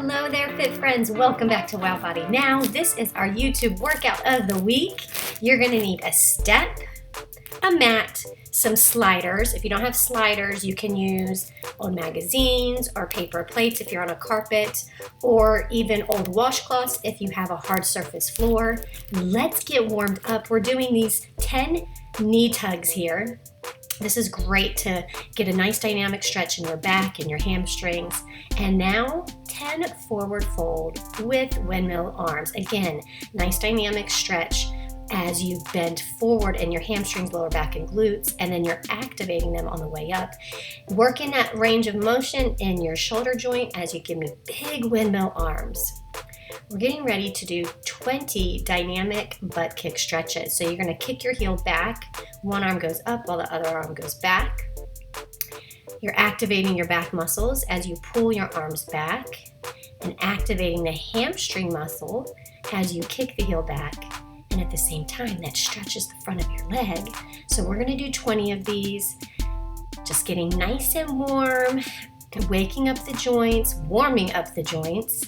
Hello there, fit friends. Welcome back to Wow Body Now. This is our YouTube workout of the week. You're going to need a step, a mat, some sliders. If you don't have sliders, you can use old magazines or paper plates if you're on a carpet, or even old washcloths if you have a hard surface floor. Let's get warmed up. We're doing these 10 knee tugs here. This is great to get a nice dynamic stretch in your back and your hamstrings. And now 10 forward fold with windmill arms. Again, nice dynamic stretch as you bend forward in your hamstrings, lower back, and glutes, and then you're activating them on the way up. Working that range of motion in your shoulder joint as you give me big windmill arms. We're getting ready to do 20 dynamic butt kick stretches. So you're going to kick your heel back. One arm goes up while the other arm goes back. You're activating your back muscles as you pull your arms back and activating the hamstring muscle as you kick the heel back. And at the same time, that stretches the front of your leg. So we're going to do 20 of these, just getting nice and warm, waking up the joints, warming up the joints.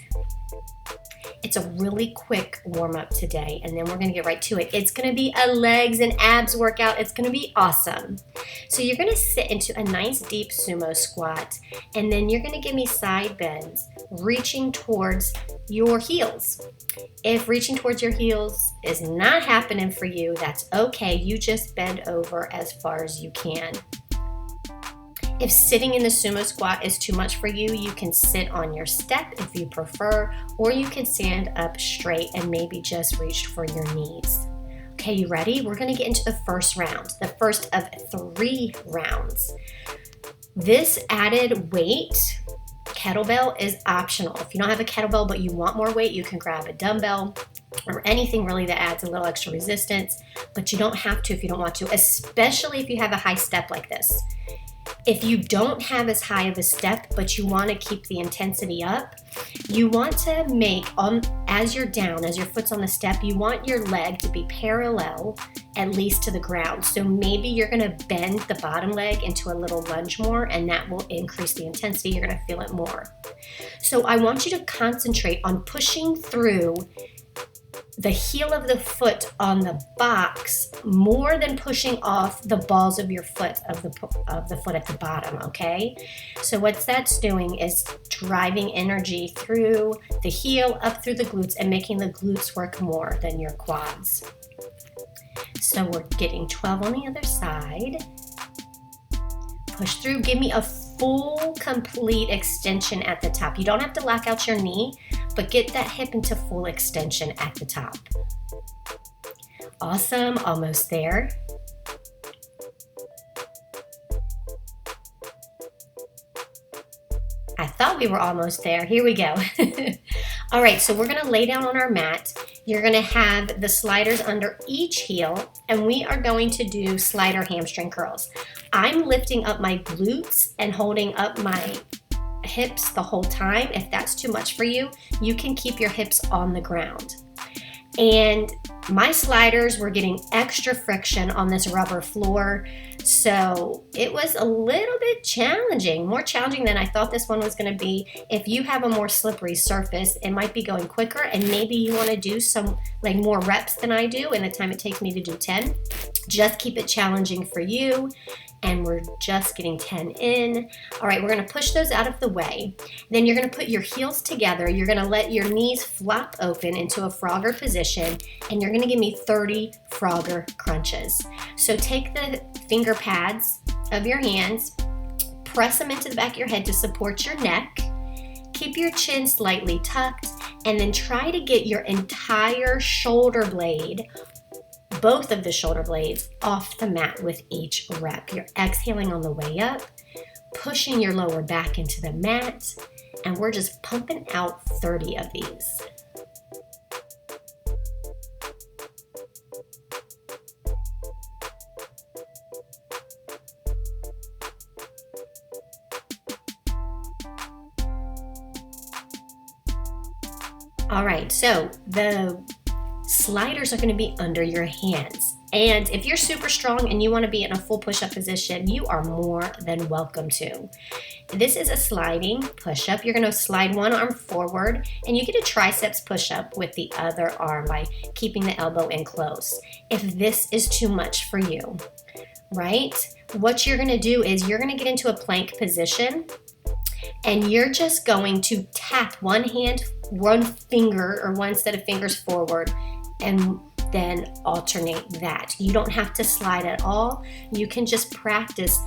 It's a really quick warm up today, and then we're gonna get right to it. It's gonna be a legs and abs workout. It's gonna be awesome. So you're gonna sit into a nice deep sumo squat, and then you're gonna give me side bends, reaching towards your heels. If reaching towards your heels is not happening for you, that's okay. You just bend over as far as you can. If sitting in the sumo squat is too much for you, you can sit on your step if you prefer, or you can stand up straight and maybe just reach for your knees. Okay, you ready? We're gonna get into the first round, the first of 3 rounds. This added weight, kettlebell, is optional. If you don't have a kettlebell but you want more weight, you can grab a dumbbell or anything really that adds a little extra resistance, but you don't have to if you don't want to, especially if you have a high step like this. If you don't have as high of a step, but you want to keep the intensity up, you want to make, as you're down, as your foot's on the step, you want your leg to be parallel, at least to the ground. So maybe you're going to bend the bottom leg into a little lunge more, and that will increase the intensity. You're going to feel it more. So I want you to concentrate on pushing through the heel of the foot on the box more than pushing off the balls of your foot, of the foot at the bottom, okay? So what that's doing is driving energy through the heel, up through the glutes, and making the glutes work more than your quads. So we're getting 12 on the other side. Push through, give me a full, complete extension at the top. You don't have to lock out your knee, but get that hip into full extension at the top. Awesome, almost there. I thought we were almost there. Here we go. All right, so we're gonna lay down on our mat. You're gonna have the sliders under each heel, and we are going to do slider hamstring curls. I'm lifting up my glutes and holding up my hips the whole time. If that's too much for you, you can keep your hips on the ground. And my sliders were getting extra friction on this rubber floor, so it was a little bit challenging, more challenging than I thought this one was going to be. If you have a more slippery surface, it might be going quicker, and maybe you want to do some more reps than I do in the time it takes me to do 10. Just keep it challenging for you. And we're just getting 10 in. All right, we're gonna push those out of the way. Then you're gonna put your heels together. You're gonna let your knees flop open into a Frogger position, and you're gonna give me 30 Frogger crunches. So take the finger pads of your hands, press them into the back of your head to support your neck, keep your chin slightly tucked, and then try to get your entire shoulder blade, both of the shoulder blades, off the mat with each rep. You're exhaling on the way up, pushing your lower back into the mat, and we're just pumping out 30 of these. All right, so the sliders are going to be under your hands. And if you're super strong and you want to be in a full push-up position, you are more than welcome to. This is a sliding push-up. You're gonna slide one arm forward and you get a triceps push-up with the other arm by keeping the elbow in close. If this is too much for you, right? What you're gonna do is you're gonna get into a plank position and you're just going to tap one hand, one finger, or one set of fingers forward and then alternate that. You don't have to slide at all. You can just practice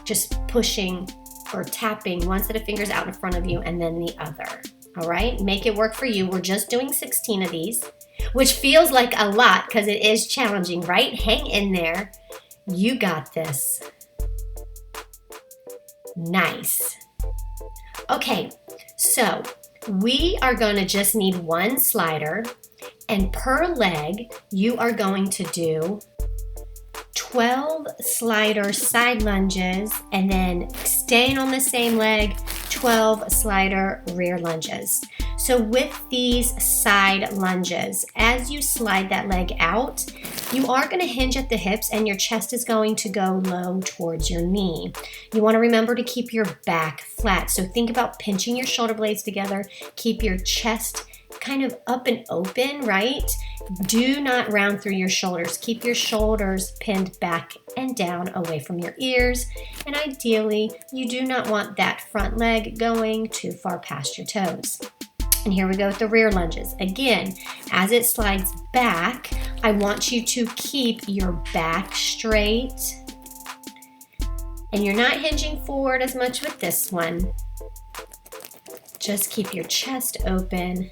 just pushing or tapping one set of fingers out in front of you and then the other. All right, make it work for you. We're just doing 16 of these, which feels like a lot because it is challenging, right? Hang in there. You got this. Nice. Okay, so we are going to just need one slider, and per leg, you are going to do 12 slider side lunges, and then staying on the same leg, 12 slider rear lunges. So with these side lunges, as you slide that leg out, you are going to hinge at the hips and your chest is going to go low towards your knee. You want to remember to keep your back flat. So think about pinching your shoulder blades together, keep your chest kind of up and open, right? Do not round through your shoulders. Keep your shoulders pinned back and down away from your ears. And ideally, you do not want that front leg going too far past your toes. And here we go with the rear lunges. Again, as it slides back, I want you to keep your back straight. And you're not hinging forward as much with this one. Just keep your chest open.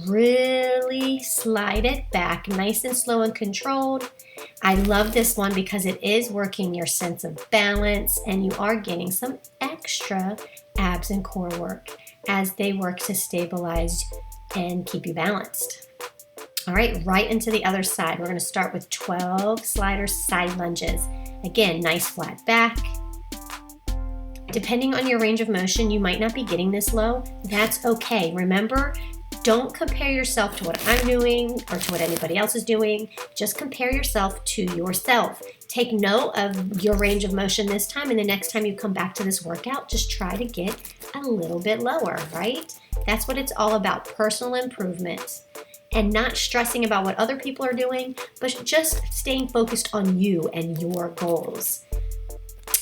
Really slide it back, nice and slow and controlled. I love this one because it is working your sense of balance and you are getting some extra abs and core work as they work to stabilize and keep you balanced. All right, right into the other side. We're going to start with 12 slider side lunges. Again, nice flat back. Depending on your range of motion, you might not be getting this low. That's okay. Remember, don't compare yourself to what I'm doing or to what anybody else is doing. Just compare yourself to yourself. Take note of your range of motion this time, and the next time you come back to this workout, just try to get a little bit lower, right? That's what it's all about, personal improvement. And not stressing about what other people are doing, but just staying focused on you and your goals.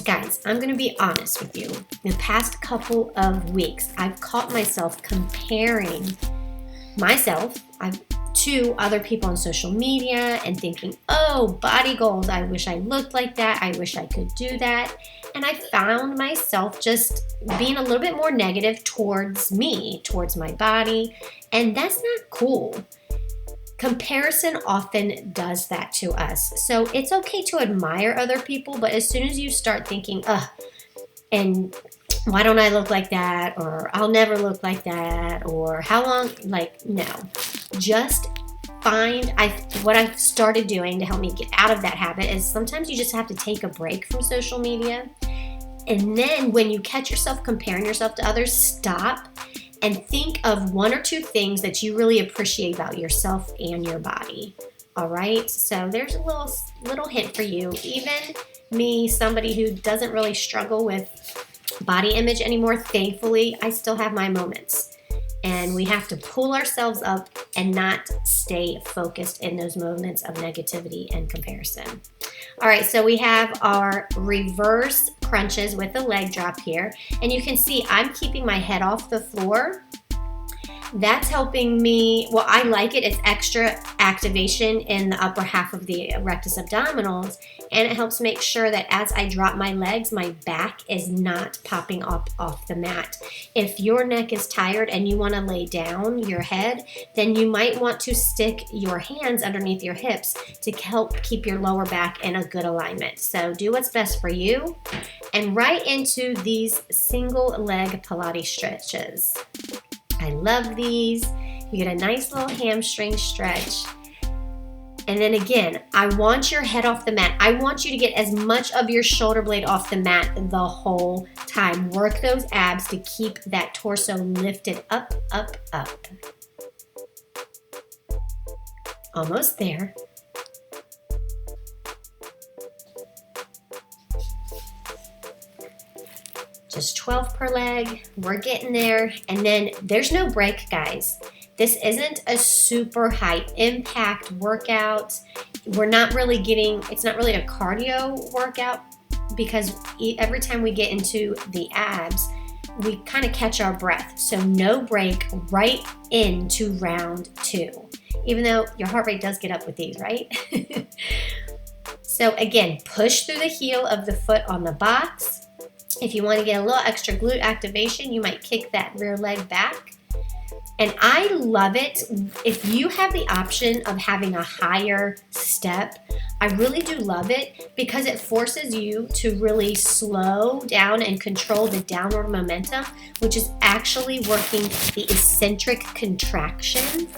Guys, I'm going to be honest with you. The past couple of weeks, I've caught myself comparing myself to other people on social media and thinking, oh, body goals, I wish I looked like that. I wish I could do that. And I found myself just being a little bit more negative towards me, towards my body. And that's not cool. Comparison often does that to us. So it's okay to admire other people, but as soon as you start thinking, and why don't I look like that? Or I'll never look like that? Or how long? Like, no. Just find, what I've started doing to help me get out of that habit is sometimes you just have to take a break from social media. And then when you catch yourself comparing yourself to others, stop and think of one or two things that you really appreciate about yourself and your body. All right? So there's a little hint for you. Even me, somebody who doesn't really struggle with body image anymore, thankfully, I still have my moments. And we have to pull ourselves up and not stay focused in those moments of negativity and comparison. All right, so we have our reverse crunches with a leg drop here. And you can see I'm keeping my head off the floor. That's helping me, well, I like it. It's extra activation in the upper half of the rectus abdominals, and it helps make sure that as I drop my legs, my back is not popping up off the mat. If your neck is tired and you want to lay down your head, then you might want to stick your hands underneath your hips to help keep your lower back in a good alignment. So do what's best for you, and right into these single leg Pilates stretches. I love these. You get a nice little hamstring stretch. And then again, I want your head off the mat. I want you to get as much of your shoulder blade off the mat the whole time. Work those abs to keep that torso lifted up, up, up. Almost there. Just 12 per leg. We're getting there. And then there's no break, guys. This isn't a super high impact workout. We're not really getting, it's not really a cardio workout because every time we get into the abs, we kind of catch our breath. So no break, right into round 2. Even though your heart rate does get up with these, right? So again, push through the heel of the foot on the box. If you want to get a little extra glute activation, you might kick that rear leg back. And I love it. If you have the option of having a higher step, I really do love it because it forces you to really slow down and control the downward momentum, which is actually working the eccentric contraction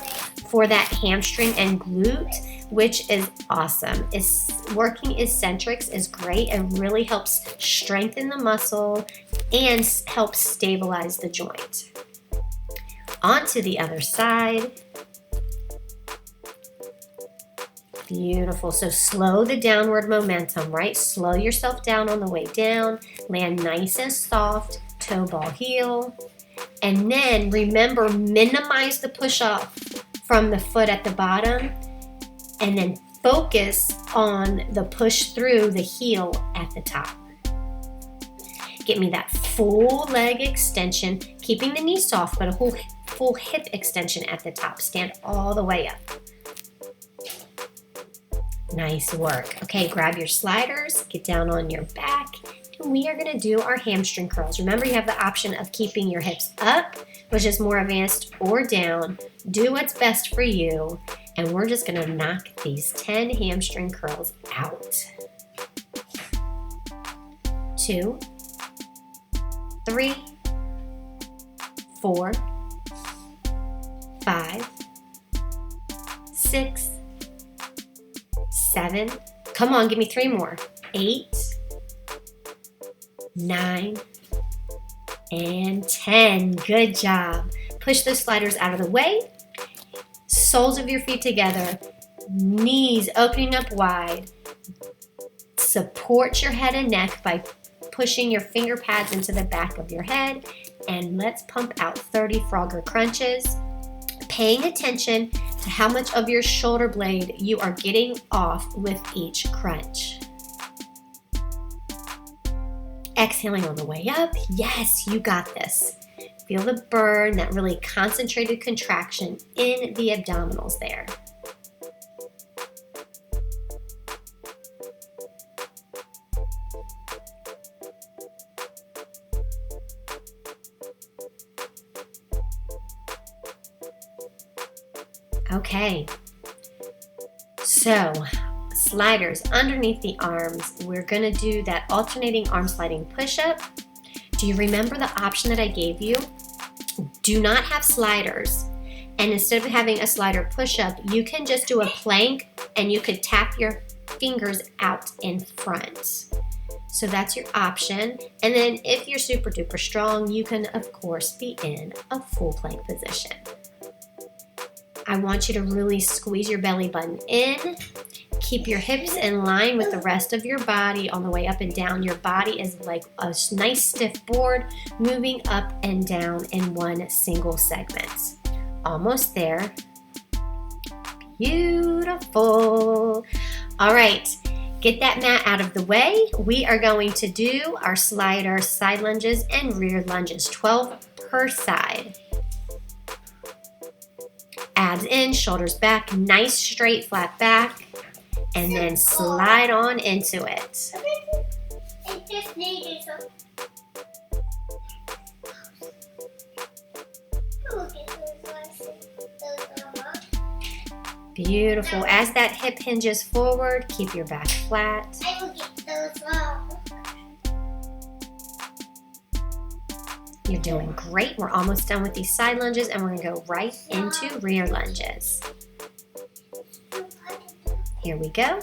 for that hamstring and glute, which is awesome. Working eccentrics is great and really helps strengthen the muscle and helps stabilize the joint. Onto the other side. Beautiful. So slow the downward momentum, right? Slow yourself down on the way down. Land nice and soft, toe ball heel. And then remember, minimize the push off from the foot at the bottom. And then focus on the push through the heel at the top. Get me that full leg extension, keeping the knee soft, but a full hip extension at the top. Stand all the way up. Nice work. Okay, grab your sliders, get down on your back, and we are gonna do our hamstring curls. Remember, you have the option of keeping your hips up, which is more advanced, or down. Do what's best for you, and we're just gonna knock these 10 hamstring curls out. 2, 3, 4, 5, 6, 7. Come on, give me 3 more. 8, 9, and 10. Good job. Push those sliders out of the way. Soles of your feet together. Knees opening up wide. Support your head and neck by pushing your finger pads into the back of your head. And let's pump out 30 Frogger crunches. Paying attention to how much of your shoulder blade you are getting off with each crunch. Exhaling on the way up. Yes, you got this. Feel the burn, that really concentrated contraction in the abdominals there. Okay, so sliders underneath the arms. We're gonna do that alternating arm sliding push-up. Do you remember the option that I gave you? Do not have sliders. And instead of having a slider push-up, you can just do a plank and you could tap your fingers out in front. So that's your option. And then if you're super duper strong, you can of course be in a full plank position. I want you to really squeeze your belly button in. Keep your hips in line with the rest of your body on the way up and down. Your body is like a nice stiff board moving up and down in one single segment. Almost there. Beautiful. All right, get that mat out of the way. We are going to do our slider side lunges and rear lunges, 12 per side. Abs in, shoulders back, nice straight flat back, and then slide on into it. It just needed some. Beautiful. As that hip hinges forward, keep your back flat. I will get those long. You're doing great. We're almost done with these side lunges, and we're gonna go right into rear lunges. Here we go.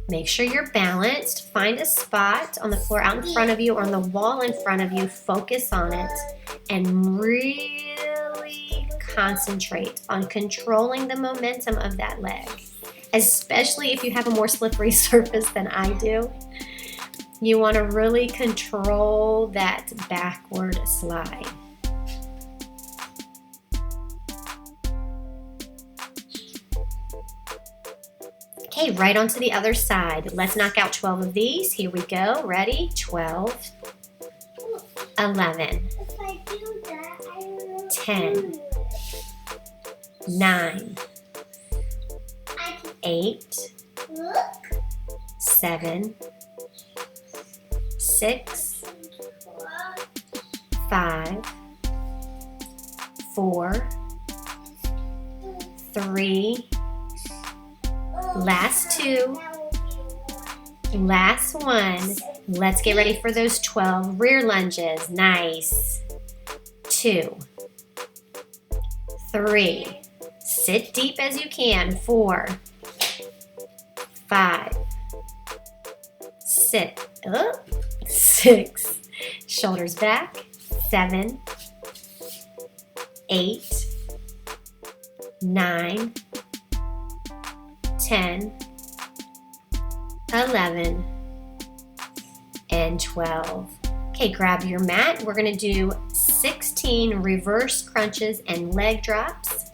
Make sure you're balanced. Find a spot on the floor out in front of you or on the wall in front of you. Focus on it and really concentrate on controlling the momentum of that leg, especially if you have a more slippery surface than I do. You want to really control that backward slide. Okay, right onto the other side. Let's knock out 12 of these. Here we go. Ready? 12, 11, If I do that, I will 10, do it. 9, I can 8, look. 7, 6, 5, 4, 3, last 2, last 1. Let's get ready for those 12 rear lunges. Nice. 2, 3, sit deep as you can. 4, 5, sit up. 6, shoulders back. 7, 8, 9, 10, 11, and 12. Okay, grab your mat. We're gonna do 16 reverse crunches and leg drops.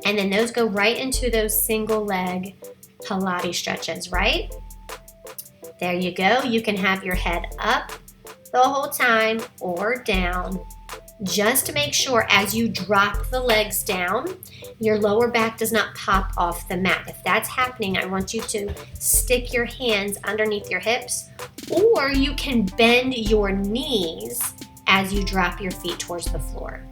And then those go right into those single leg Pilates stretches, right? There you go. You can have your head up the whole time or down. Just to make sure as you drop the legs down, your lower back does not pop off the mat. If that's happening, I want you to stick your hands underneath your hips, or you can bend your knees as you drop your feet towards the floor.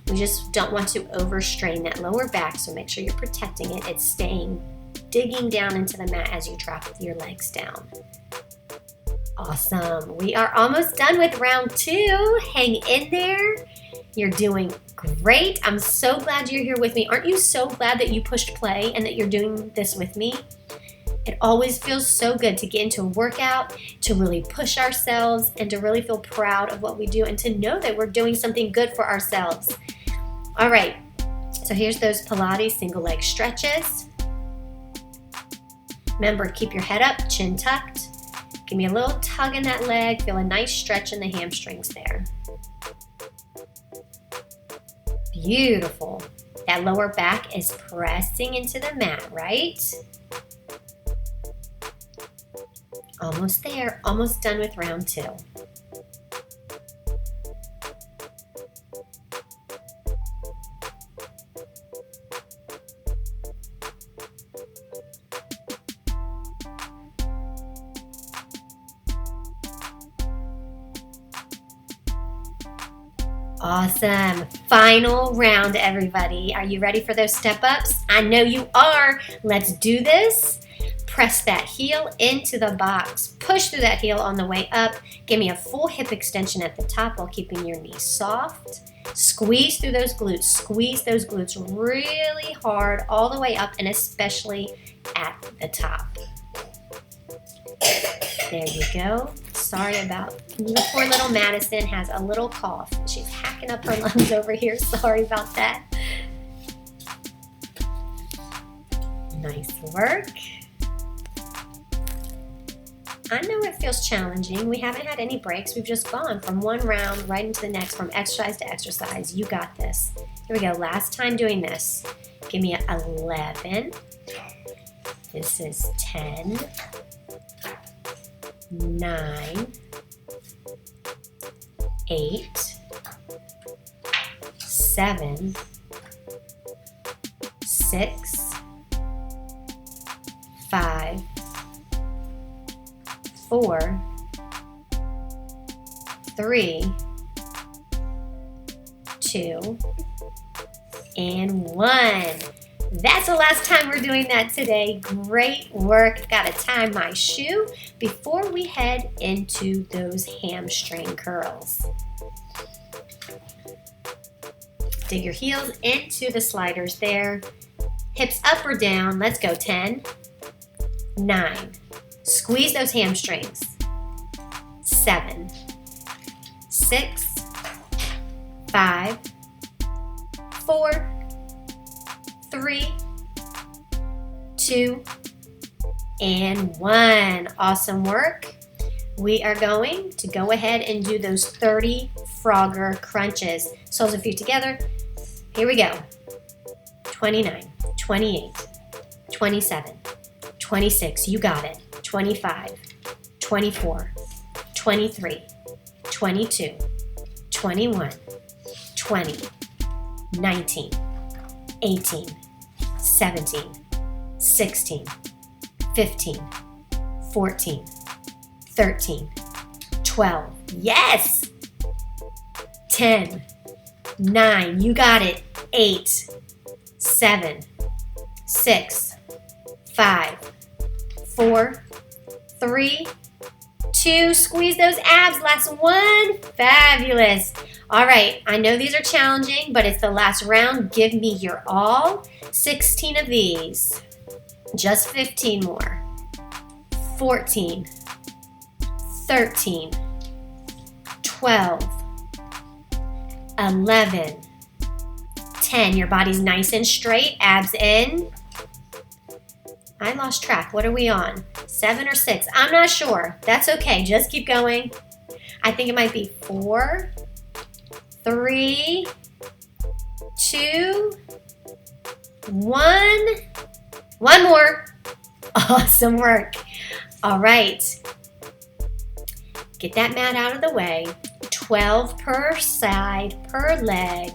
We just don't want to overstrain that lower back, so make sure you're protecting it. It's digging down into the mat as you drop your legs down. Awesome. We are almost done with round 2. Hang in there. You're doing great. I'm so glad you're here with me. Aren't you so glad that you pushed play and that you're doing this with me? It always feels so good to get into a workout, to really push ourselves, and to really feel proud of what we do and to know that we're doing something good for ourselves. All right, so here's those Pilates single-leg stretches. Remember, keep your head up, chin tucked. Give me a little tug in that leg. Feel a nice stretch in the hamstrings there. Beautiful. That lower back is pressing into the mat, right? Almost there. Almost done with round 2. Awesome. Final round, everybody. Are you ready for those step-ups? I know you are. Let's do this. Press that heel into the box. Push through that heel on the way up. Give me a full hip extension at the top while keeping your knees soft. Squeeze through those glutes. Squeeze those glutes really hard all the way up and especially at the top. There you go. Sorry about the poor little Madison has a little cough. She's hacking up her lungs over here. Sorry about that. Nice work. I know it feels challenging. We haven't had any breaks. We've just gone from one round right into the next, from exercise to exercise. You got this. Here we go. Last time doing this. Give me an 11. This is 10. 9, 8, 7, 6, 5, 4, 3, 2, and 1. That's the last time we're doing that today. Great work. Got to tie my shoe before we head into those hamstring curls. Dig your heels into the sliders there. Hips up or down. Let's go. 10, 9. Squeeze those hamstrings. 7, 6, 5, 4, 3, 2, and 1. Awesome work. we are going to go ahead and do those 30 Frogger crunches. Soles of feet together. Here we go. 29, 28, 27, 26, you got it. 25, 24, 23, 22, 21, 20, 19, 18, 17, 16, 15, 14, 13, 12, yes! 10, 9, you got it. 8, 7, 6, 5, 4, 3, 2, squeeze those abs, last one, fabulous. All right, I know these are challenging, but it's the last round. Give me your all. 16 of these, just 15 more. 14, 13, 12, 11, 10. Your body's nice and straight, abs in. I lost track. What are we on? 7 or 6? I'm not sure. That's okay. Just keep going. I think it might be 4, 3, 2, 1. One more. Awesome work. All right. Get that mat out of the way. 12 per side, per leg.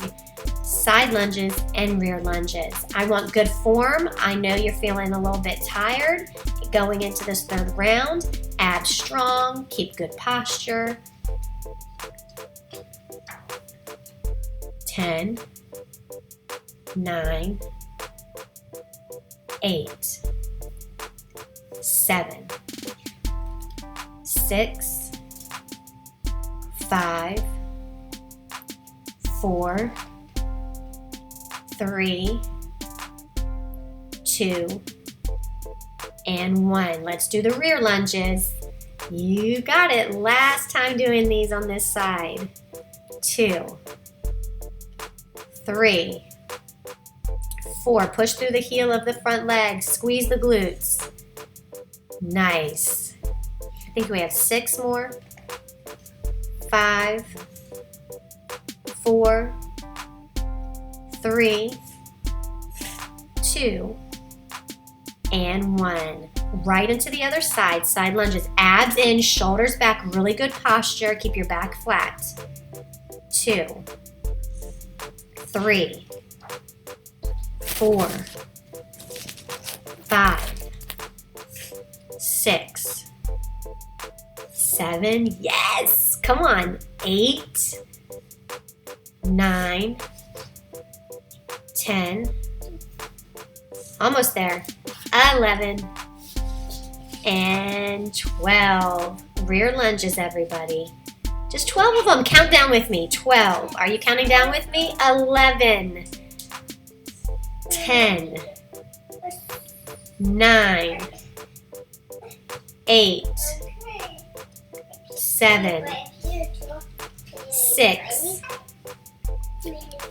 Side lunges and rear lunges. I want good form. I know you're feeling a little bit tired going into this third round. Abs strong, keep good posture. 10, 9, 8, 7, 6, 5, 4, 3, 2, and 1. Let's do the rear lunges. You got it. Last time doing these on this side. 2, 3, 4. Push through the heel of the front leg. Squeeze the glutes. Nice. I think we have 6 more. 5, 4, 3, 2, and 1. Right into the other side. Side lunges. Abs in, shoulders back. Really good posture. Keep your back flat. 2, 3, 4, 5, 6, 7. Yes! Come on. 8, 9, 10, almost there, 11, and 12. Rear lunges, everybody. Just 12 of them. Count down with me. 12. Are you counting down with me? 11, 10, 9, 8, 7, 6,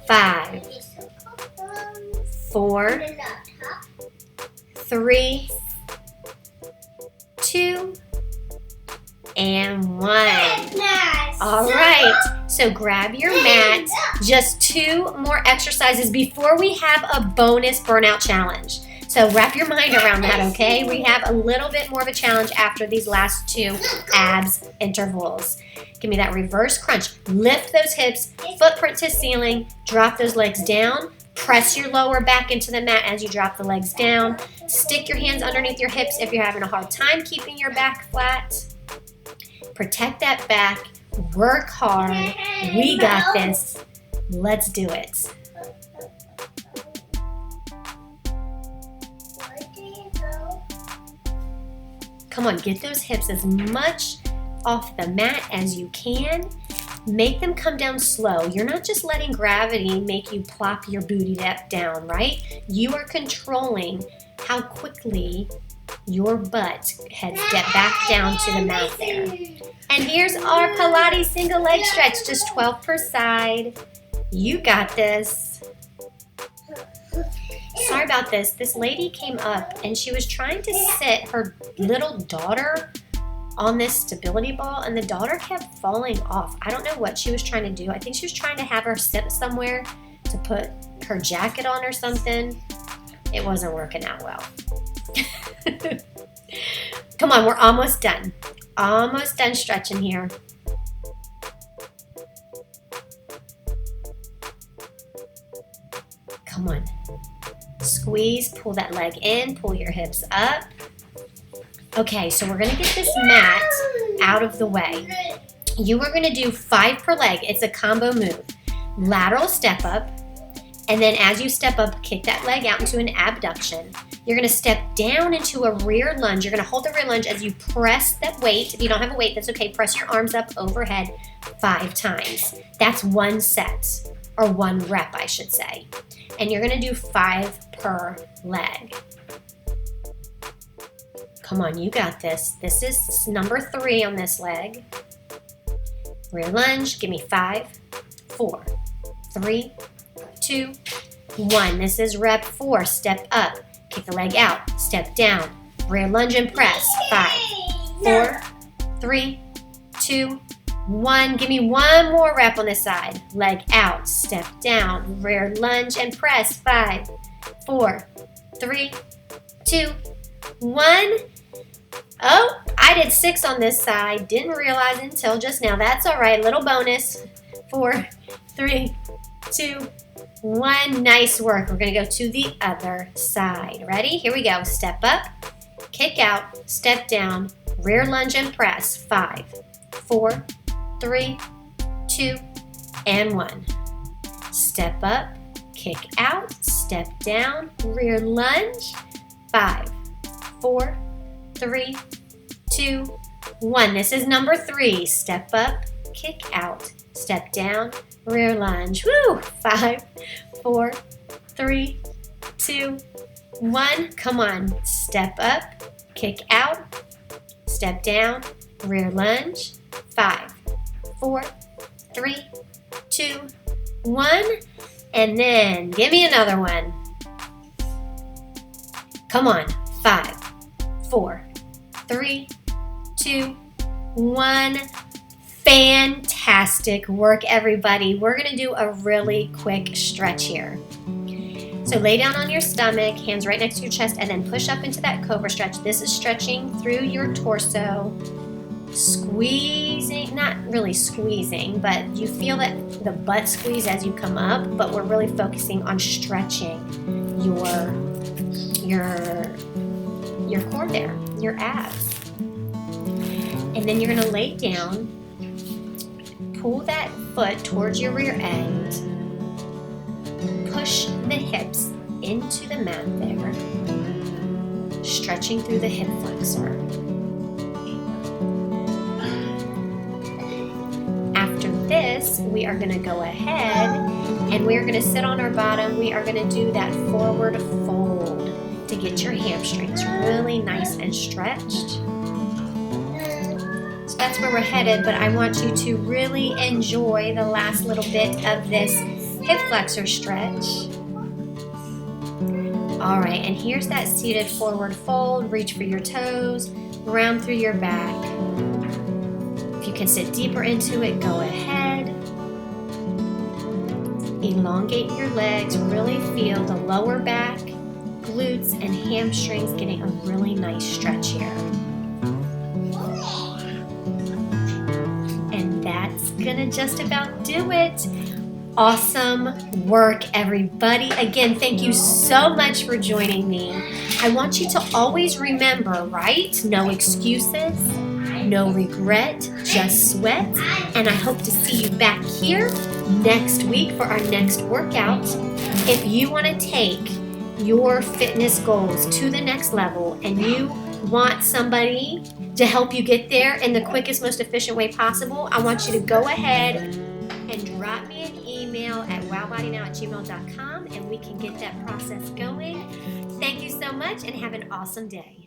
5, 4, 3, 2, and 1. All right, so grab your mat. Just 2 more exercises before we have a bonus burnout challenge. So wrap your mind around that, okay? We have a little bit more of a challenge after these last 2 abs intervals. Give me that reverse crunch. Lift those hips, footprint to ceiling, drop those legs down. Press your lower back into the mat as you drop the legs down. Stick your hands underneath your hips if you're having a hard time keeping your back flat. Protect that back. Work hard. We got this. Let's do it. Come on, get those hips as much off the mat as you can. Make them come down slow. You're not just letting gravity make you plop your booty down, right? You are controlling how quickly your butt heads get back down to the mat there. And here's our Pilates Single-leg Stretch, just 12 per side. You got this. Sorry about this. This lady came up and she was trying to sit her little daughter on this stability ball, and the daughter kept falling off. I don't know what she was trying to do. I think she was trying to have her sit somewhere to put her jacket on or something. It wasn't working out well. Come on, we're almost done. Almost done stretching here. Come on. Squeeze, pull that leg in, pull your hips up. Okay, so we're gonna get this mat out of the way. You are gonna do 5 per leg. It's a combo move. Lateral step up, and then as you step up, kick that leg out into an abduction. You're gonna step down into a rear lunge. You're gonna hold the rear lunge as you press that weight. If you don't have a weight, that's okay. Press your arms up overhead 5 times. That's 1 set, or 1 rep, I should say. And you're gonna do 5 per leg. Come on, you got this. This is number 3 on this leg. Rear lunge, give me 5, 4, 3, 2, 1. This is rep 4. Step up, kick the leg out, step down, rear lunge and press. 5, 4, 3, 2, 1. Give me 1 more rep on this side. Leg out, step down, rear lunge and press. 5, 4, 3, 2, 1. Oh, I did 6 on this side. Didn't realize it until just now. That's all right. Little bonus. 4, 3, 2, 1. Nice work. We're going to go to the other side. Ready? Here we go. Step up, kick out, step down, rear lunge and press. 5, 4, 3, 2, and 1. Step up, kick out, step down, rear lunge. 5, 4, 3, 2, 1. This is number 3. Step up, kick out, step down, rear lunge. Woo! 5, 4, 3, 2, 1. Come on. Step up, kick out, step down, rear lunge. 5, 4, 3, 2, 1. And then give me another one. Come on. 5, 4, 3, 2, 1. Fantastic work, everybody. We're going to do a really quick stretch here. So lay down on your stomach, hands right next to your chest, and then push up into that Cobra Stretch. This is stretching through your torso, squeezing, not really squeezing, but you feel that the butt squeeze as you come up, but we're really focusing on stretching your core there, your abs. And then you're going to lay down, pull that foot towards your rear end, push the hips into the mat there, stretching through the hip flexor. After this, we are going to go ahead and we are going to sit on our bottom. We are going to do that forward fold to get your hamstrings really nice and stretched. So that's where we're headed, but I want you to really enjoy the last little bit of this hip flexor stretch. All right, and here's that seated forward fold. Reach for your toes, round through your back. If you can sit deeper into it, go ahead. Elongate your legs, really feel the lower back, glutes, and hamstrings getting a really nice stretch here. And that's gonna just about do it. Awesome work, everybody. Again, thank you so much for joining me. I want you to always remember, right? No excuses, no regret, just sweat. And I hope to see you back here next week for our next workout. If you want to take your fitness goals to the next level and you want somebody to help you get there in the quickest, most efficient way possible, I want you to go ahead and drop me an email at wowbodynow@gmail.com and we can get that process going. Thank you so much and have an awesome day.